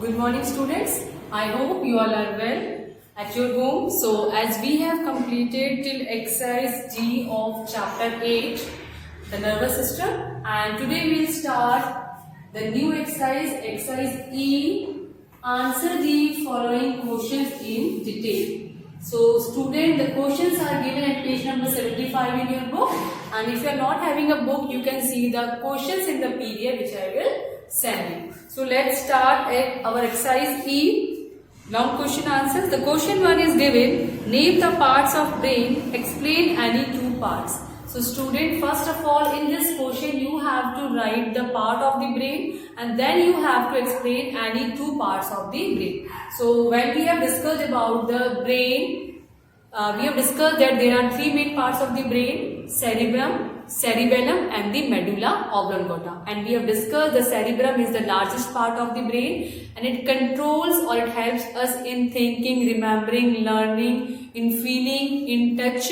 Good morning students. I hope you all are well at your home. So as we have completed till exercise G of chapter 8, the nervous system, and today we will start the new exercise, exercise E. Answer the following questions in detail. So student, the questions are given at page number 75 in your book, and if you are not having a book, you can see the questions in the PDF which I will send you. So let's start our exercise E. Long question answers. The question 1 is given. Name the parts of brain. Explain any two parts. So student, first of all, in this question you have to write the part of the brain and then you have to explain any two parts of the brain. So when we have discussed about the brain, we have discussed that there are three main parts of the brain: cerebrum, cerebellum and the medulla oblongata. And we have discussed the cerebrum is the largest part of the brain and it controls or it helps us in thinking, remembering, learning, in feeling, in touch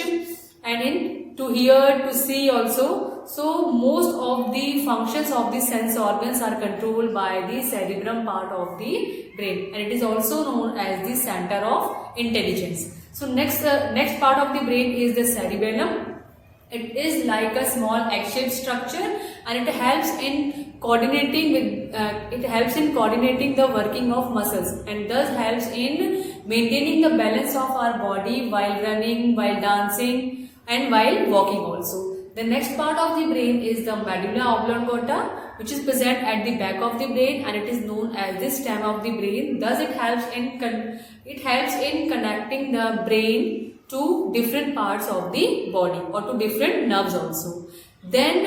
and in to hear, to see also. So most of the functions of the sense organs are controlled by the cerebrum part of the brain, and it is also known as the center of intelligence. So next part of the brain is the cerebellum. It is like a small egg-shaped structure and it helps in coordinating the working of muscles and thus helps in maintaining the balance of our body while running, while dancing and while walking also. The next part of the brain is the medulla oblongata, which is present at the back of the brain and it is known as the stem of the brain. Thus it helps in connecting the brain to different parts of the body or to different nerves also. Then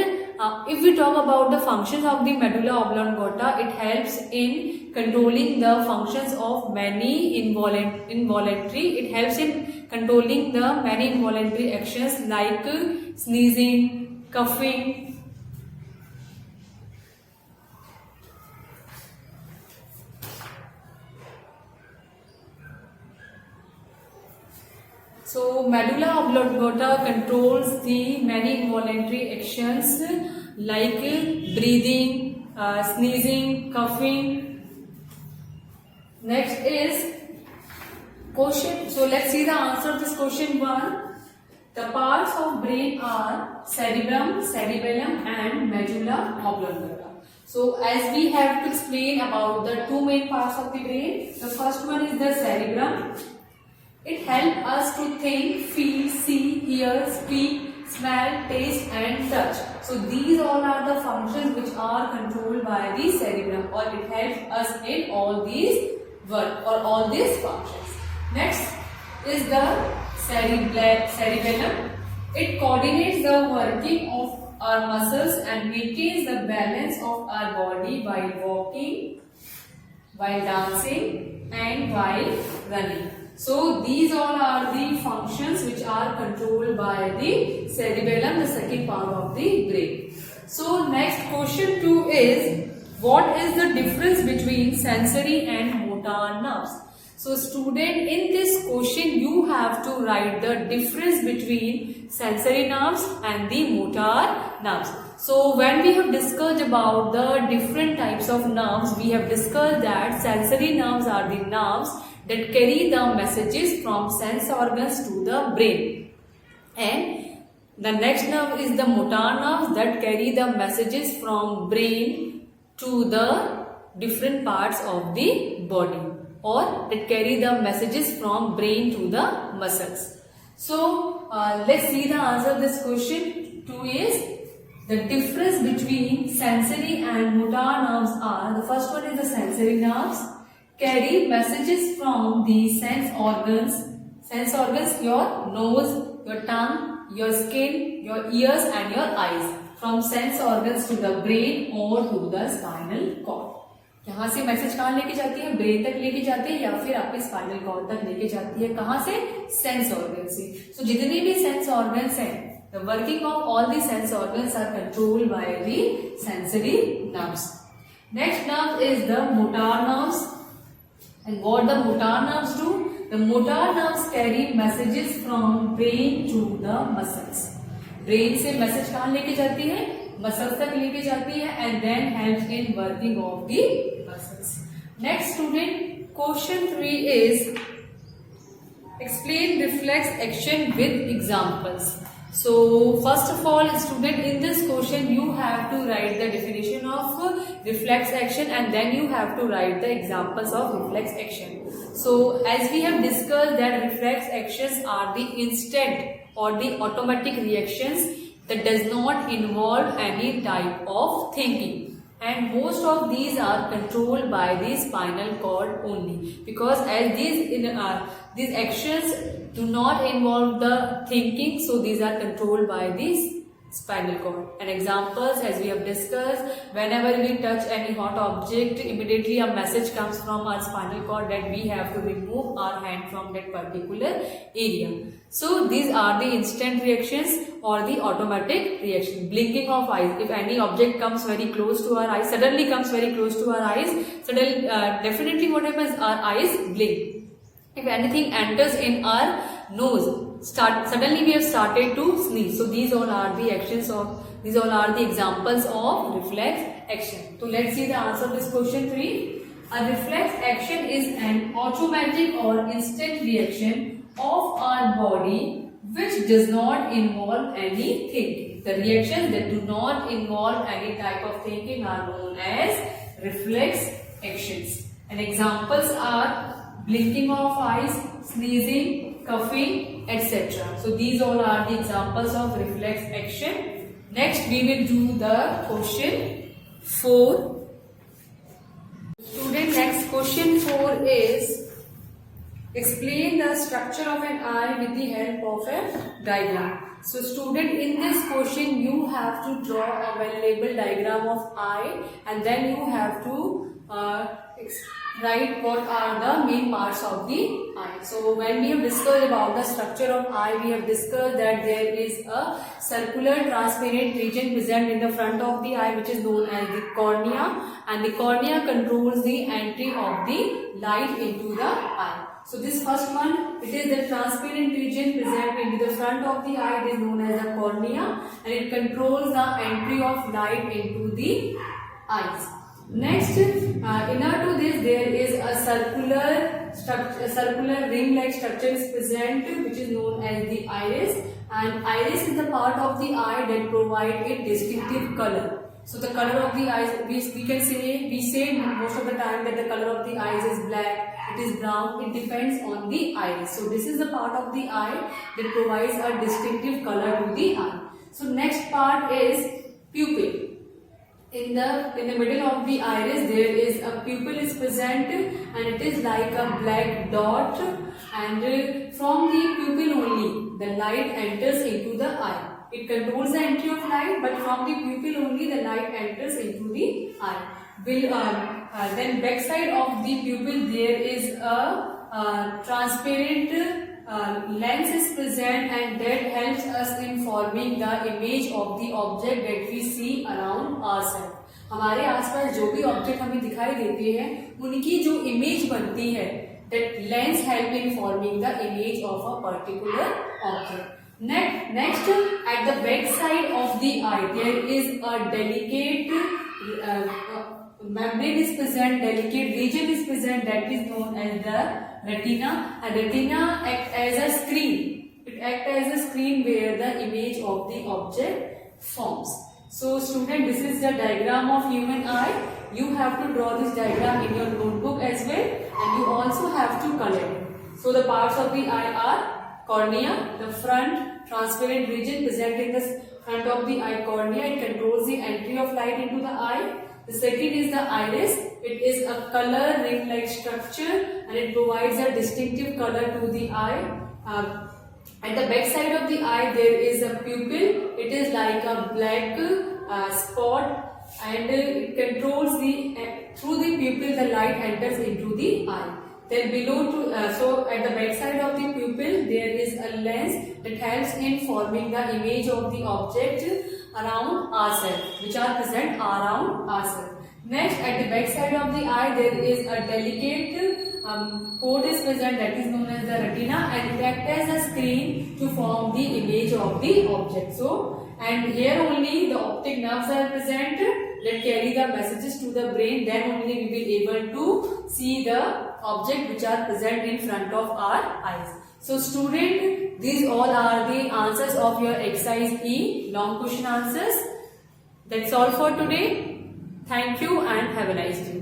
if we talk about the functions of the medulla oblongata, it helps in controlling the functions of many involuntary. It helps in controlling the many involuntary actions like sneezing, coughing, so medulla oblongata controls the many involuntary actions like breathing, sneezing, coughing. Next is question. So let's see the answer of this question 1. The parts of brain are cerebrum, cerebellum and medulla oblongata. So as we have to explain about the two main parts of the brain, the first one is the cerebrum. It helps us to think, feel, see, hear, speak, smell, taste and touch. So these all are the functions which are controlled by the cerebrum, or it helps us in all these work or all these functions. Next is the cerebellum. It coordinates the working of our muscles and maintains the balance of our body while walking, while dancing and while running. So these all are the functions which are controlled by the cerebellum, the second part of the brain. So next question 2 is, what is the difference between sensory and motor nerves? So student, in this question you have to write the difference between sensory nerves and the motor nerves. So when we have discussed about the different types of nerves, we have discussed that sensory nerves are the nerves that carry the messages from sense organs to the brain, and the next nerve is the motor nerves that carry the messages from brain to the different parts of the body, or that carry the messages from brain to the muscles. So let's see the answer of this question 2 is, the difference between sensory and motor nerves are, the first one is the sensory nerves carry messages from the sense organs, your nose, your tongue, your skin, your ears and your eyes, from sense organs to the brain or to the spinal cord. यहाँ से message कहाँ लेके जाती है? Brain तक लेके जाती है या फिर आपके स्पाइनल कॉर्ड तक लेके जाती है? कहाँ से? सेंस ऑर्गन से. सो जितने भी सेंस ऑर्गन्स हैं, the working of all the sense organs are controlled by the sensory nerves. Next nerve is the motor nerves. And what the motor nerves do? The motor nerves carry messages from brain to the muscles. Brain से message कहाँ लेके जाती है? Muscles तक लेके जाती है and then helps in working of the muscles. Next student, question 3 is explain reflex action with examples. So first of all, student, in this question you have to write the definition of reflex action and then you have to write the examples of reflex action. So as we have discussed that reflex actions are the instant or the automatic reactions that does not involve any type of thinking, and most of these are controlled by the spinal cord only, because as these actions do not involve the thinking, so these are controlled by the spinal cord. And examples, as we have discussed, whenever we touch any hot object, immediately a message comes from our spinal cord that we have to remove our hand from that particular area. So these are the instant reactions or the automatic reaction. Blinking of eyes, if any object comes very close to our eyes, suddenly comes very close to our eyes, suddenly definitely what happens, our eyes blink. If anything enters in our nose, suddenly we have started to sneeze. So these all are the examples of reflex action. So let's see the answer of this question 3. A reflex action is an automatic or instant reaction of our body which does not involve any thinking. The reactions that do not involve any type of thinking are known as reflex actions. And examples are blinking of eyes, sneezing, coughing, etc. So these all are the examples of reflex action. Next we will do the question 4. Student, next question 4 is explain the structure of an eye with the help of a diagram. So student, in this question you have to draw a well-labeled diagram of eye and then you have to write what are the main parts of the eye. So when we have discussed about the structure of eye, we have discussed that there is a circular transparent region present in the front of the eye which is known as the cornea, and the cornea controls the entry of the light into the eye. So this first one, it is the transparent region present into the front of the eye, it is known as the cornea, and it controls the entry of light into the eyes. Next, inner to this there is a circular ring-like structure is present which is known as the iris, and iris is the part of the eye that provide a distinctive color. So the color of the eyes, we say most of the time that the color of the eyes is black, it is brown, it depends on the iris. So this is the part of the eye that provides a distinctive color to the eye. So next part is pupil. In the middle of the iris there is a pupil is present and it is like a black dot, and from the pupil only the light enters into the eye. It controls the entry of light, but from the pupil only the light enters into the eye. Then backside of the pupil there is a transparent lens is present, and that helps us in forming the image of the object that we see around ourselves. हमारे आसपास जो भी object हमें दिखाई देते हैं उनकी जो इमेज बनती है, that lens help in forming the image of a particular object. Next, at the back side of the eye there is a delicate membrane is present, delicate region is present, that is known as the retina. And retina acts as a screen. It acts as a screen where the image of the object forms. So student, this is the diagram of human eye. You have to draw this diagram in your notebook as well, and you also have to color it. So the parts of the eye are cornea, the front transparent region present in the front of the eye cornea. It controls the entry of light into the eye. The second is the iris. It is a color ring-like structure and it provides a distinctive color to the eye. At the back side of the eye there is a pupil. It is like a black spot, and it controls through the pupil the light enters into the eye. Then so at the back side of the pupil there is a lens that helps in forming the image of the object around ourselves, which are present around ourselves. Next, at the back side of the eye there is a delicate coat is present, that is known as the retina, and it acts as a screen to form the image of the object. So, and here only the optic nerves are present, that carry the messages to the brain, then only we will able to see the object which are present in front of our eyes. So student, these all are the answers of your exercise E, long question answers. That's all for today. Thank you and have a nice day.